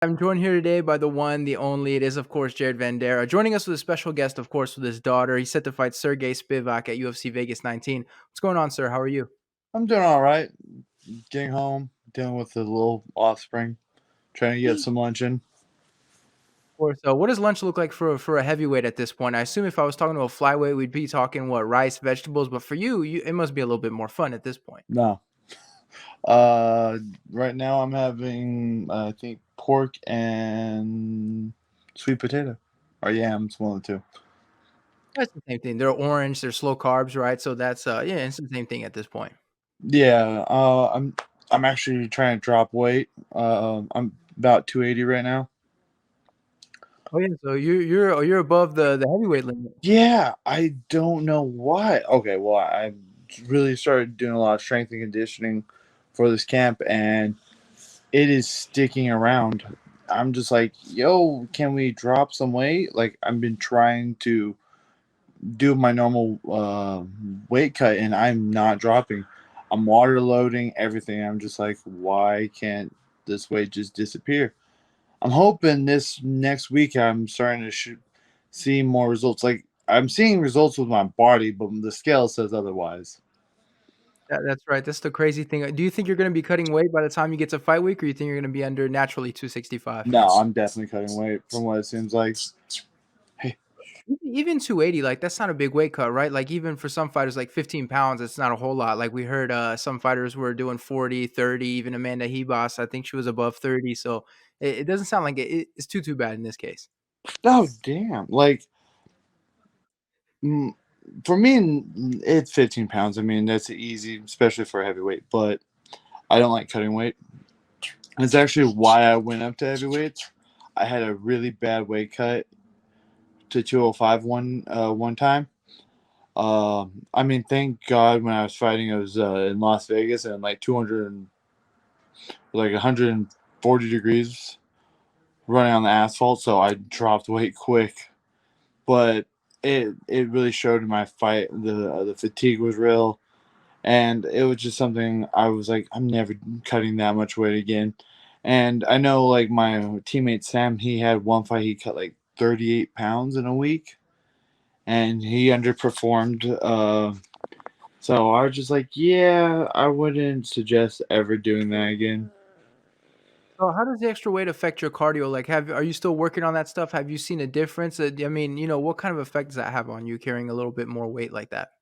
I'm joined here today by the one, the only. It is, of course, Jared Vanderaa. Joining us with a special guest, of course, with his daughter. He's set to fight Sergey Spivak at UFC Vegas 19. What's going on, sir? How are you? I'm doing all right. Getting home, dealing with the little offspring, trying to get some lunch in. Of course. What does lunch look like for a heavyweight at this point? I assume if I was talking to a flyweight, we'd be talking what rice, vegetables. But for you, it must be a little bit more fun at this point. No. Right now I'm having I think pork and sweet potato, or yams, one of the two. That's the same thing. They're orange. They're slow carbs, right? So that's yeah, it's the same thing at this point. Yeah. I'm actually trying to drop weight. I'm about 280 right now. Oh yeah. So you're above the heavyweight limit. Yeah, I don't know why. Okay, well, I really started doing a lot of strength and conditioning for this camp, and it is sticking around. I'm just like, yo, can we drop some weight? Like, I've been trying to do my normal weight cut, and I'm not dropping. I'm water loading everything. I'm just like, why can't this weight just disappear? I'm hoping this next week I'm starting to see more results. Like, I'm seeing results with my body, but the scale says otherwise. That's right. That's the crazy thing. Do you think you're going to be cutting weight by the time you get to fight week, or you think you're going to be under naturally 265? No, I'm definitely cutting weight from what it seems like. Hey, Even 280, like that's not a big weight cut, right? Like even for some fighters, like 15 pounds, it's not a whole lot. Like we heard some fighters were doing 40, 30, even Amanda Hebos, I think she was above 30. So it doesn't sound like it's too bad in this case. oh damn! Like, mm, for me, it's 15 pounds. I mean, that's easy, especially for a heavyweight. But I don't like cutting weight. It's actually why I went up to heavyweights. I had a really bad weight cut to 205 one time. I mean, thank God when I was fighting, it was in Las Vegas and like 200, like 140 degrees running on the asphalt. So I dropped weight quick, but it really showed in my fight. The fatigue was real, and it was just something I was like, I'm never cutting that much weight again. And I know like my teammate Sam, he had one fight he cut like 38 pounds in a week, and he underperformed. So I was just like, yeah, I wouldn't suggest ever doing that again. So how does the extra weight affect your cardio? Like are you still working on that stuff? Have you seen a difference? I mean, what kind of effect does that have on you carrying a little bit more weight like that?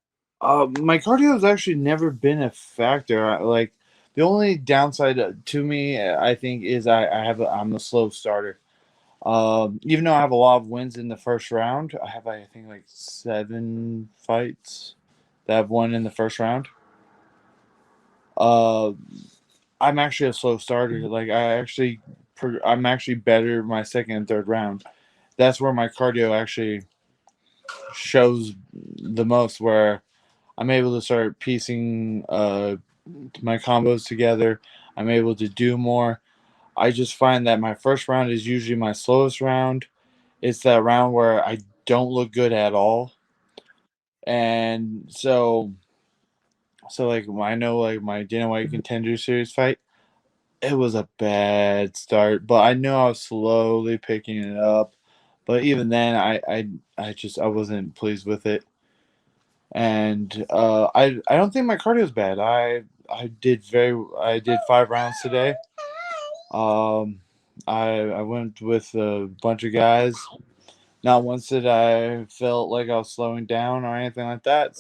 My cardio has actually never been a factor. Like the only downside to me, I think, is I'm a slow starter. Even though I have a lot of wins in the first round, I have I think like 7 fights that I've won in the first round. Uh, I'm actually a slow starter. Like I'm actually better my second and third round. That's where my cardio actually shows the most. Where I'm able to start piecing my combos together. I'm able to do more. I just find that my first round is usually my slowest round. It's that round where I don't look good at all. And so like I know like my Dana White Contender Series fight, it was a bad start, but I know I was slowly picking it up. But even then, I wasn't pleased with it, and I don't think my cardio is bad. I did 5 rounds today. Um, I went with a bunch of guys. Not once did I felt like I was slowing down or anything like that.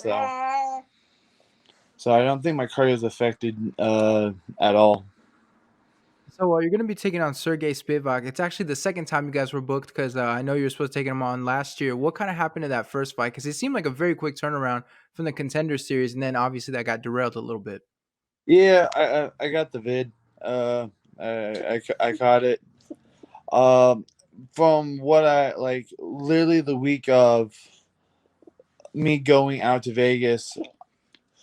So I don't think my cardio is affected at all. So you're going to be taking on Sergey Spivak. It's actually the second time you guys were booked because I know you were supposed to take him on last year. What kind of happened to that first fight? Because it seemed like a very quick turnaround from the Contender Series, and then obviously that got derailed a little bit. Yeah, I got the vid. I caught it. Um, from what I like, literally the week of me going out to Vegas,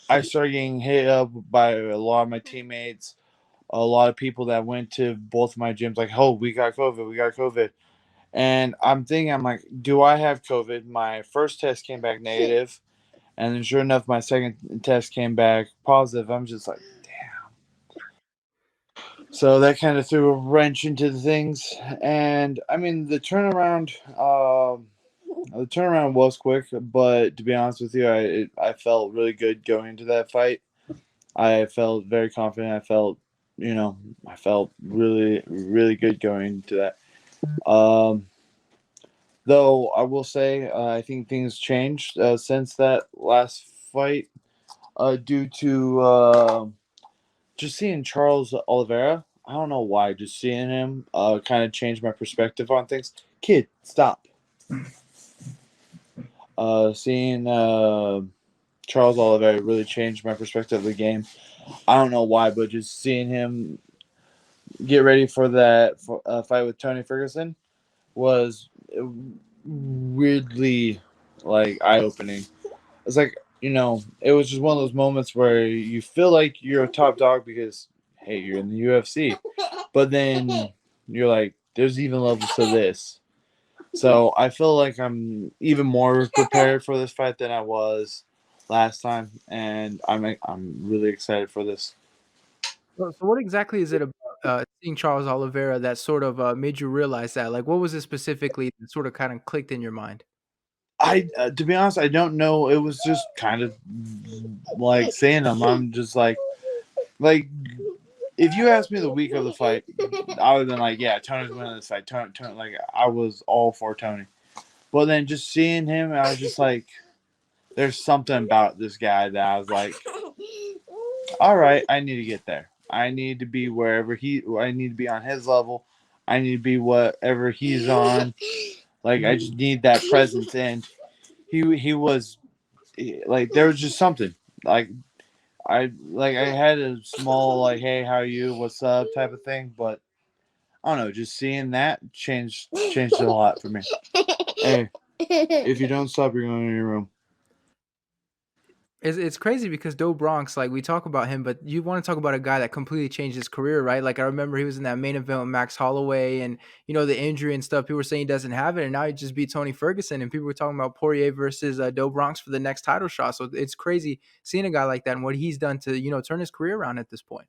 I started getting hit up by a lot of my teammates, a lot of people that went to both of my gyms. Like, oh, we got COVID, we got COVID, and I'm like, do I have COVID? My first test came back negative, and then sure enough, my second test came back positive. I'm just like, So that kind of threw a wrench into the things. And I mean, the turnaround was quick, but to be honest with you, I felt really good going into that fight. I felt very confident. You know, I felt really, really good going into that. Um, though I will say, I think things changed since that last fight, due to just seeing Charles Oliveira. I don't know why, just seeing him kind of changed my perspective on things. Kid, stop. Seeing Charles Oliveira really changed my perspective of the game. I don't know why, but just seeing him get ready for that fight with Tony Ferguson was weirdly like eye opening. It's like, it was just one of those moments where you feel like you're a top dog because hey, you're in the UFC, but then you're like, there's even levels to this. So I feel like I'm even more prepared for this fight than I was last time, and I'm really excited for this. So what exactly is it about, seeing Charles Oliveira that sort of, made you realize that? Like, what was it specifically that sort of kinda clicked in your mind? I To be honest, I don't know. It was just kind of like seeing them. I'm just like if you asked me the week of the fight, I would have been like, yeah, Tony's winning this fight. Tony, like I was all for Tony. But then just seeing him, I was just like, there's something about this guy that I was like, all right, I need to get there. I need to be wherever I need to be on his level. I need to be whatever he's on. Like I just need that presence, and he was like there was just something like I had a small like hey how are you what's up type of thing, but I don't know, just seeing that changed a lot for me. Hey, if you don't stop, you're going to your room. It's crazy because Doe Bronx, like, we talk about him, but you wanna talk about a guy that completely changed his career, right? Like, I remember he was in that main event with Max Holloway and, the injury and stuff, people were saying he doesn't have it, and now he just beat Tony Ferguson, and people were talking about Poirier versus, Doe Bronx for the next title shot, so it's crazy seeing a guy like that and what he's done to, turn his career around at this point.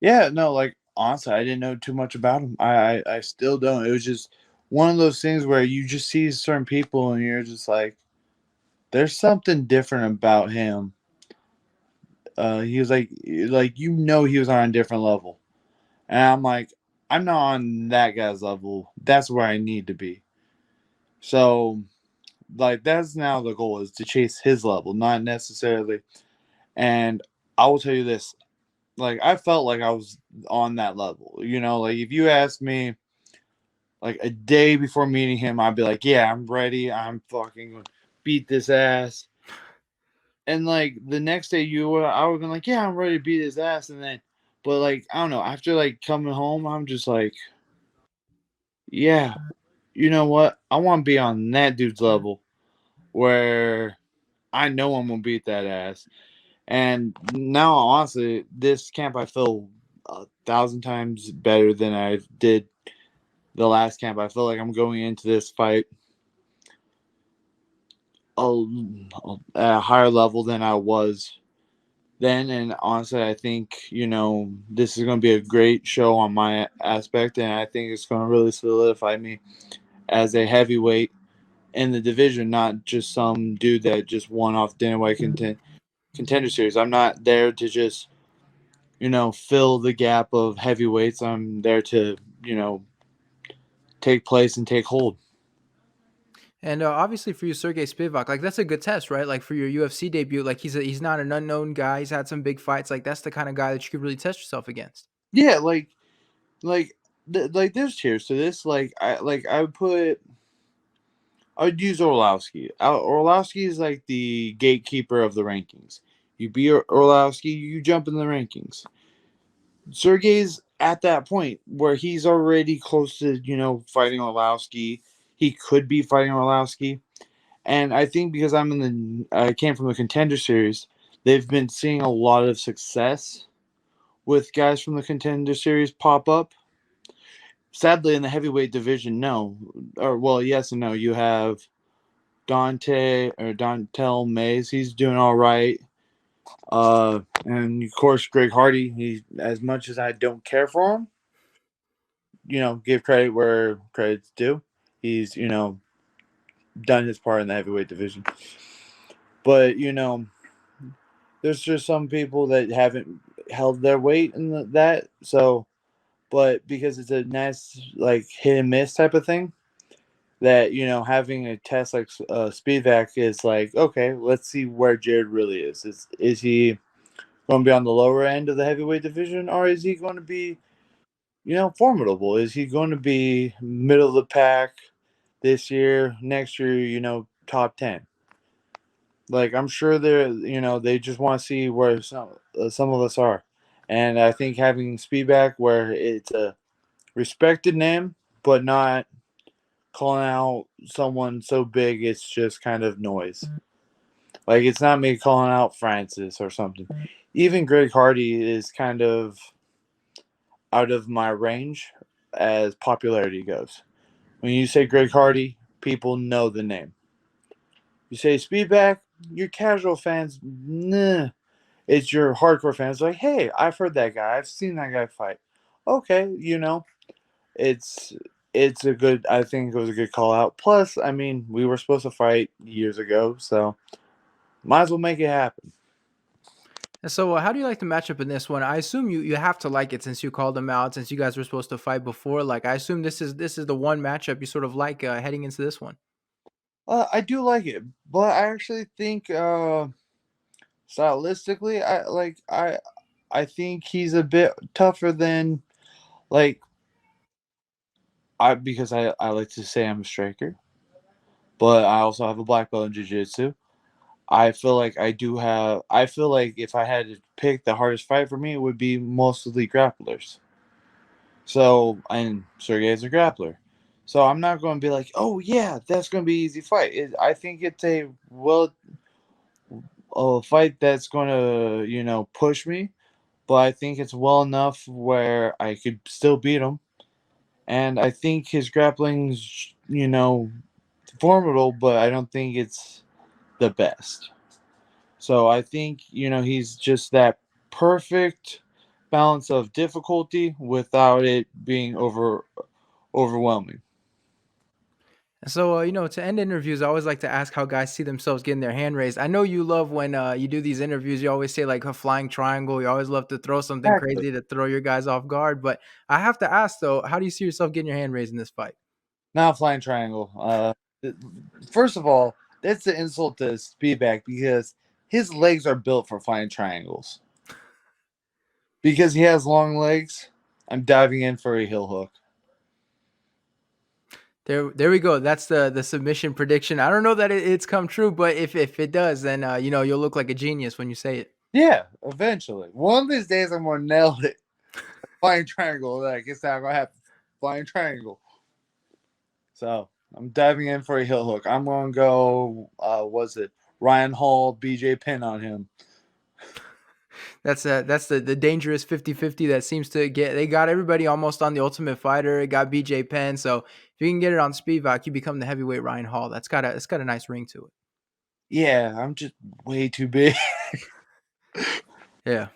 Yeah, no, like honestly, I didn't know too much about him. I still don't. It was just one of those things where you just see certain people and you're just like, there's something different about him. He was like he was on a different level, and I'm like, I'm not on that guy's level. That's where I need to be. So like that's now the goal is to chase his level, not necessarily. And I will tell you this, like I felt like I was on that level. Like if you asked me like a day before meeting him, I'd be like, yeah, I'm ready. I'm fucking gonna beat this ass. And like the next day, I would have been like, yeah, I'm ready to beat his ass. And then, but like I don't know, after like coming home, I'm just like, yeah, you know what? I want to be on that dude's level where I know I'm gonna beat that ass. And now, honestly, this camp I feel 1,000 times better than I did the last camp. I feel like I'm going into this fight a, at a higher level than I was then. And honestly, I think, this is going to be a great show on my aspect. And I think it's going to really solidify me as a heavyweight in the division, not just some dude that just won off Dana White contender series. I'm not there to just, fill the gap of heavyweights. I'm there to, take place and take hold. And, obviously for you, Sergey Spivak, like, that's a good test, right? Like, for your UFC debut, like, he's not an unknown guy, he's had some big fights, like, that's the kinda guy that you could really test yourself against. Yeah, like like there's cheers to this. I would use Orlowski. Orlowski is like the gatekeeper of the rankings. You beat Orlowski, you jump in the rankings. Sergey's at that point where he's already close to fighting Orlowski. He could be fighting Orlowski, and I think because I came from the contender series, they've been seeing a lot of success with guys from the contender series pop up. Sadly, in the heavyweight division, no, or well, yes and no. You have Dontel Mays. He's doing all right. And of course, Greg Hardy. He, as much as I don't care for him, give credit where credit's due. He's done his part in the heavyweight division. But there's just some people that haven't held their weight in that. So, but because it's a nice like hit and miss type of thing, that having a test like Spivak is like, okay, let's see where Jared really is. Is he going to be on the lower end of the heavyweight division, or is he going to be formidable? Is he going to be middle of the pack this year, next year, top 10? Like, I'm sure they just want to see where some of us are. And I think having Speedback where it's a respected name, but not calling out someone so big it's just kind of noise. Like, it's not me calling out Francis or something. Even Greg Hardy is kind of out of my range as popularity goes. When you say Greg Hardy, people know the name. You say Speedback, your casual fans, nah. It's your hardcore fans like, hey, I've heard that guy. I've seen that guy fight. Okay, it's it's a good. I think it was a good call out. Plus, I mean, we were supposed to fight years ago, so might as well make it happen. And so, how do you like the matchup in this one? I assume you have to like it since you called them out, since you guys were supposed to fight before. Like, I assume this is the one matchup you sort of like heading into this one. I do like it, but I actually think stylistically, I think he's a bit tougher than like I because I like to say I'm a striker, but I also have a black belt in jiu-jitsu. I feel like I do have. I feel like if I had to pick the hardest fight for me, it would be mostly grapplers. So, and Sergey is a grappler. So I'm not going to be like, oh yeah, that's going to be an easy fight. I think it's a fight that's going to push me, but I think it's well enough where I could still beat him. And I think his grappling's formidable, but I don't think it's the best. So I think, he's just that perfect balance of difficulty without it being overwhelming. And so, to end interviews, I always like to ask how guys see themselves getting their hand raised. I know you love when you do these interviews. You always say like a flying triangle. You always love to throw something Exactly. crazy to throw your guys off guard. But I have to ask though, how do you see yourself getting your hand raised in this fight? Now flying triangle. First of all, that's the insult to Speedback because his legs are built for flying triangles. Because he has long legs, I'm diving in for a heel hook. There we go. That's the submission prediction. I don't know that it's come true, but if it does, then you'll look like a genius when you say it. Yeah, eventually. One of these days I'm gonna nail it. Flying triangle. Like it's not gonna happen. Flying triangle. So I'm diving in for a heel hook. I'm gonna go was it Ryan Hall, BJ Penn on him. That's the dangerous 50-50 that seems to get they got everybody almost on the Ultimate Fighter. It got BJ Penn. So if you can get it on Spivak, you become the heavyweight Ryan Hall. It's got a nice ring to it. Yeah, I'm just way too big. Yeah.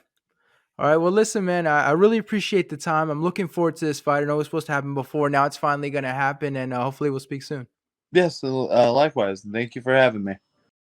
All right. Well, listen, man, I really appreciate the time. I'm looking forward to this fight. I know it was supposed to happen before. Now it's finally going to happen, and hopefully we'll speak soon. Yes, likewise. Thank you for having me.